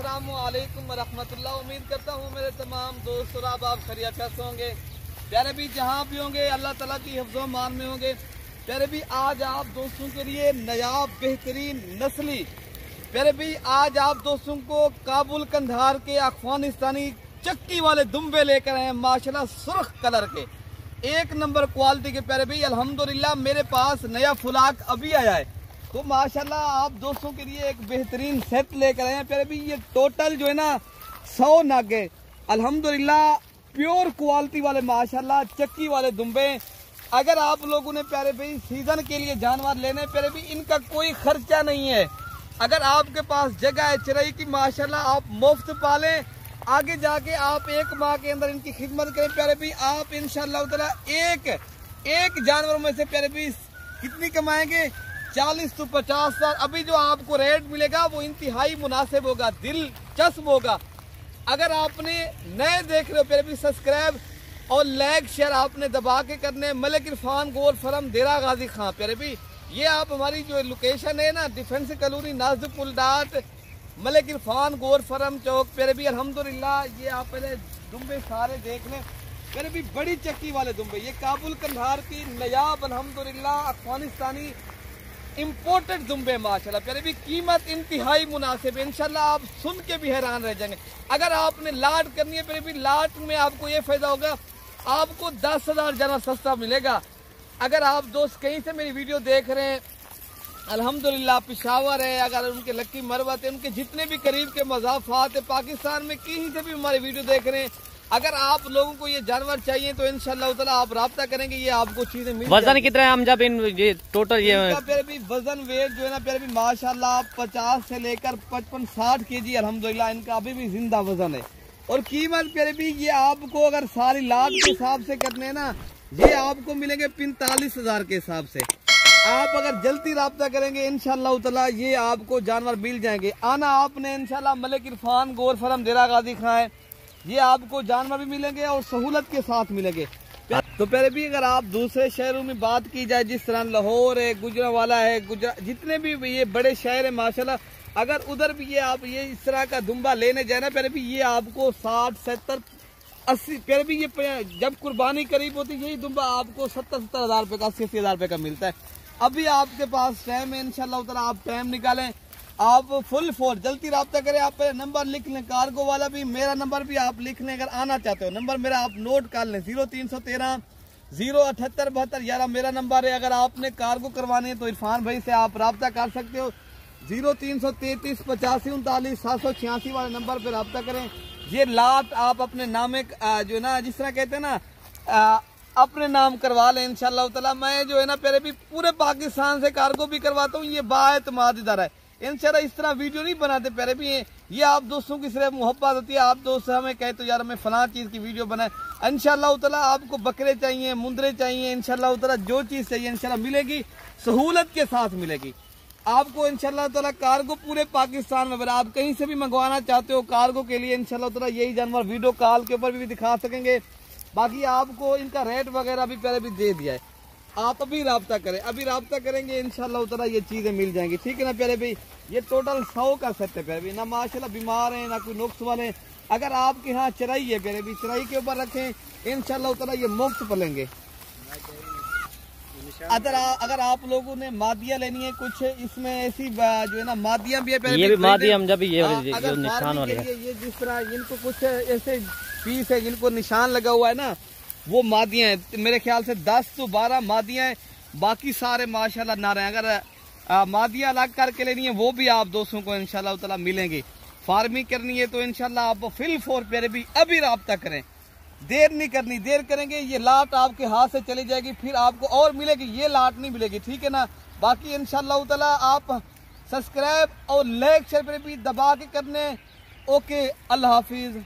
अस्सलामु अलैकुम वरहमतुल्लाह। उम्मीद करता हूँ मेरे तमाम दोस्त और आप खैरियत से होंगे। प्यारे भी जहाँ भी होंगे अल्लाह ताला की हिफ्ज़ो मान में होंगे। प्यारे भी आज आप दोस्तों के लिए नयाब बेहतरीन नस्ली प्यारे भी आज आप दोस्तों को काबुल कंधार के अफगानिस्तानी चक्की वाले दुम्बे लेकर आए हैं। माशाल्लाह सुर्ख कलर के एक नंबर क्वालिटी के प्यारे भी अल्हम्दुलिल्लाह मेरे पास नया फुलाक अभी आया है, तो माशाल्लाह आप दोस्तों के लिए एक बेहतरीन सेट लेकर आए हैं। प्यारे भी ये टोटल जो है ना 100 नागे अल्हम्दुलिल्लाह प्योर क्वालिटी वाले माशाल्लाह चक्की वाले दुम्बे। अगर आप लोगों ने प्यारे भाई सीजन के लिए जानवर लेने प्यारे भी इनका कोई खर्चा नहीं है। अगर आपके पास जगह है चिराई की माशाल्लाह आप मुफ्त पालें, आगे जाके आप एक माह के अंदर इनकी खिदमत करें प्यारे भी आप इंशाअल्लाह ताला एक जानवर में से प्यारे भी कितनी कमाएंगे 40 से 50 हजार। अभी जो आपको रेट मिलेगा वो इंतहाई मुनासिब होगा, दिलचस्प होगा। अगर आपने नए देख रहे हो प्यारे भी सब्सक्राइब और लाइक शेयर आपने दबा के करने। मलिक इरफान गोल फरम देरा गाजी खां प्यारे भी ये आप हमारी जो लोकेशन है ना डिफेंस कॉलोनी नाज़िक पुल डाट मलिक इरफान गोल फरम चौक प्यारे भी अल्हम्दुलिल्लाह ये आप पहले दुम्बे सारे देख लें प्यारे भी बड़ी चक्की वाले दुम्बे। ये काबुल कंधार की नयाब अल्हम्दुलिल्लाह अफगानिस्तानी इम्पोर्टेड दुम्बे माशाल्लाह प्यारे भी कीमत इंतहाई मुनासिब है। इंशाल्लाह आप सुन के भी हैरान रह जाएंगे। अगर आपने लाट करनी है प्यारे भी लाट में आपको ये फायदा होगा आपको 10,000 जानवर सस्ता मिलेगा। अगर आप दोस्त कहीं से मेरी वीडियो देख रहे हैं अल्हम्दुलिल्लाह पिशावर है, अगर उनके लक्की मरवत है, उनके जितने भी करीब के मज़ाफ़ात है पाकिस्तान में कहीं से भी हमारी वीडियो देख रहे हैं, अगर आप लोगों को ये जानवर चाहिए तो इंशाअल्लाह ताला आप राब्ता करेंगे ये आपको चीजें मिल। वजन कितना है हम जब इन ये टोटल ये प्यारे भी वजन वेट जो है ना प्यारे भी माशाल्लाह 50 से लेकर 55-60 kg अल्हम्दुलिल्लाह इनका अभी भी जिंदा वजन है। और कीमत प्यारे भी ये आपको अगर सारी लाख के हिसाब से करने हैं ना ये आपको मिलेंगे 45,000 के हिसाब से। आप अगर जल्दी राब्ता करेंगे इंशाअल्लाह ताला ये आपको जानवर मिल जाएंगे। आना आपने इंशाअल्लाह मलिक इरफान गोल फरम देरा गाजी खां है, ये आपको जानवर भी मिलेंगे और सहूलत के साथ मिलेंगे। तो प्यारे भी अगर आप दूसरे शहरों में बात की जाए जिस तरह लाहौर है, गुजरांवाला है, जितने भी ये बड़े शहर है माशाल्लाह, अगर उधर भी ये आप ये इस तरह का दुम्बा लेने जाए ना प्यारे भी ये आपको 60, 70, 80 प्यारे भी ये जब कुर्बानी करीब होती है यही दुम्बा आपको 70-70 हजार रुपये का 80-80 हजार रुपये का मिलता है। अभी आपके पास टाइम है इंशाल्लाह ताला आप टाइम निकालें, आप फुल फोर जल्दी राब्ता करें। आप नंबर लिख लें कार्गो वाला भी, मेरा नंबर भी आप लिख लें। अगर आना चाहते हो नंबर मेरा आप नोट कर लें 0313 078 72 11 मेरा नंबर है। अगर आपने कार्गो करवाने है तो इरफान भाई से आप राब्ता कर सकते हो 0333 85 39 786 वाले नंबर पर राब्ता करें। ये लाट आप अपने नामे जो ना जिस तरह कहते हैं ना अपने नाम करवा लें इंशाल्लाह ताला। मैं जो है ना प्यारे भी पूरे पाकिस्तान से कार्गो भी करवाता हूँ, ये बाएतमाद इदारा है। इंशाल्लाह इस तरह वीडियो नहीं बनाते प्यारे भी ये आप दोस्तों की सिर्फ मोहब्बत होती है। आप दोस्त हमें कहते तो यार हमें फलां चीज़ की वीडियो बनाए, इंशाल्लाह ताला आपको बकरे चाहिए, मुंदरे चाहिए, इंशाल्लाह ताला जो चीज़ चाहिए इंशाल्लाह मिलेगी, सहूलत के साथ मिलेगी आपको इंशाल्लाह ताला। कार्गो पूरे पाकिस्तान में बना, आप कहीं से भी मंगवाना चाहते हो कार्गो के लिए इंशाल्लाह ताला यही जानवर वीडियो कॉल के ऊपर भी दिखा सकेंगे। बाकी आपको इनका रेट वगैरह भी पहले भी दे दिया है, आप अभी राब्ता करें, अभी राब्ता करेंगे इंशाल्लाह ताला ये चीजें मिल जाएंगी। ठीक है ना प्यारे भाई, ये टोटल 100 का सेट है प्यारे भाई, ना माशाल्लाह बीमार है ना कोई नुक्स वाले। अगर आपके यहाँ चराई है प्यारे भाई चराई के ऊपर रखें इंशाल्लाह ताला ये मुफ्त पलेंगे। अगर आप लोगों ने मादिया लेनी है कुछ इसमें ऐसी जो है ना मादिया भी है, ये भी मादिया हम जब ये निशान वाले ये जिस तरह इनको कुछ ऐसे पीस है जिनको निशान लगा हुआ है ना वो मादियाँ हैं। मेरे ख्याल से 10 से 12 मादियाँ हैं, बाकी सारे माशाल्लाह नारे। अगर मादियाँ अलग करके लेनी है वो भी आप दोस्तों को इंशाल्लाह ताला मिलेंगी। फार्मिंग करनी है तो इंशाल्लाह आप फिल फोर प्यारे भी अभी राब्ता करें, देर नहीं करनी। देर करेंगे ये लाट आपके हाथ से चली जाएगी, फिर आपको और मिलेगी, ये लाट नहीं मिलेगी। ठीक है ना, बाकी इंशाल्लाह ताला आप सब्सक्राइब और लाइक शेयर पे भी दबा के करने। ओके, अल्लाह हाफिज।